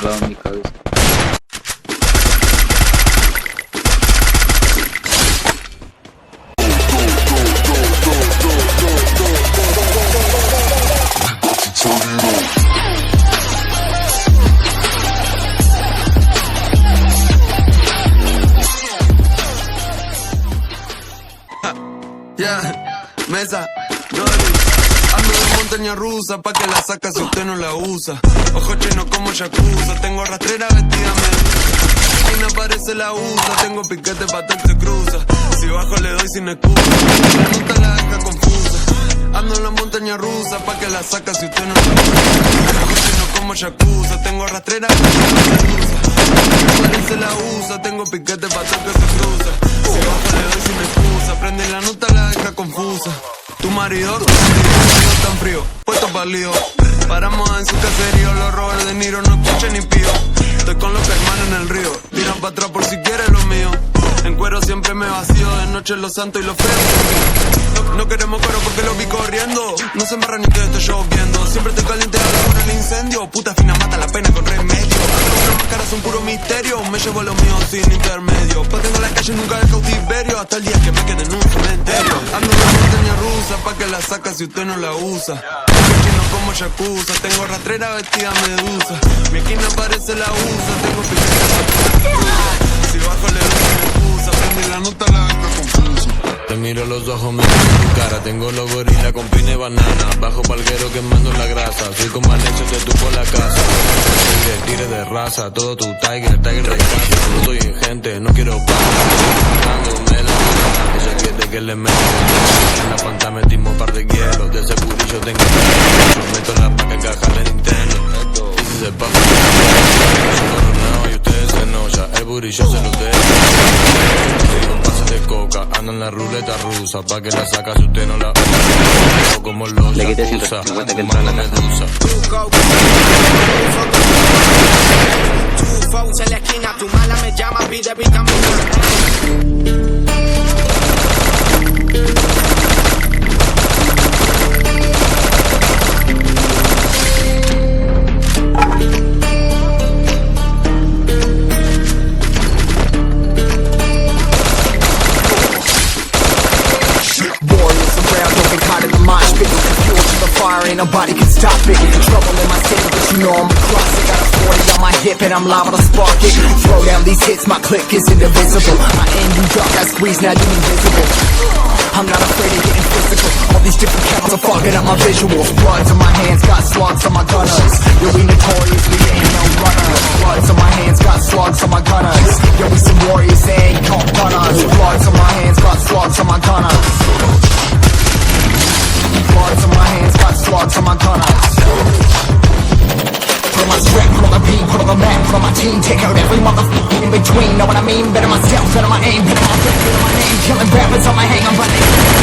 volado en mi cabeza. Mesa, Rolly, ando de montaña rusa pa' que la saca si usted no la usa. Ojo chino como Yakuza, tengo rastrera vestida medusa. Y no parece la usa, tengo piquete pa' todo se cruza. Si bajo le doy sin excusa, la nota la deja confusa. Ando en la montaña rusa pa' que la saca si usted no la usa. Ojo chino como Yakuza, tengo rastrera vestida medusa. No parece la usa, tengo piquete pa' todo que se cruza. Si bajo le doy sin excusa, prende la nota la deja confusa. Tu marido tan frío, puesto pa'l lío. Paramos en su caserío, los Robert De Niro no escuchan ni pío. Estoy con los hermanos en el río, tiran pa' atrás por si quieres lo mío. En cuero siempre me vacío, de noche los santos y los feos. No queremos cuero porque lo vi corriendo. No se embarran ni que estoy lloviendo. Siempre estoy caliente a la hora del incendio. Puta fina mata la pena con remedio. Las máscaras son puro misterio. Me llevo lo mío sin intermedio. Pateando en la calle nunca de cautiverio. Hasta el día que me quede en un cementerio. Ando en la montaña rusa pa' que la saca si usted no la usa. Soy chino como Yakuza, tengo rastrera vestida medusa. Mi esquina parece la usa, tengo piquete. Si bajo le doy sin excusa, prende la nota la deja confusa. Te miro los ojos, me miro tu cara. Tengo los gorilas con pine banana. Bajo palguero quemando la grasa. Soy como anexo que tú por la casa. Tire de raza, todo tu tiger de casa. No estoy ingente, no quiero pagar. Ella quiere que le meto. En la pantalla metimos par de hielos. De ese curillo tengo. Meto la paca en caja de Nintendo. Y si se pasa, y ustedes se enoja. El burillo se lo deja. De coca, ando en la ruleta rusa. Pa' que la saca si usted no la usa. Como los Le quité Yakuza, 150 que entra en la medusa. Tu phones en la esquina, tu mala me llama, pide vitamina. Ain't nobody can stop it. Trouble in my city, but you know I'm across it. Got a 40 on my hip and I'm liable to spark it. Throw down these hits, my click is indivisible. I aim you dark, I squeeze, now you invisible. I'm not afraid of getting physical. All these different counts are fogging up my visuals. Bloods on my hands, got slugs on my gunners. Yo, we notorious, we ain't no runners. Bloods on my hands, got slugs on my gunners. Yo, we some warriors, they ain't called runners. Bloods on my hands, got slugs on my gunners. Bloods on my hands, got slugs on my gunners. Put on my strap, put on the beat, put on the map, put on my team. Take out every motherfucker in between. Know what I mean? Better myself, better my aim, better my name. Killing rappers on my hang, I'm running.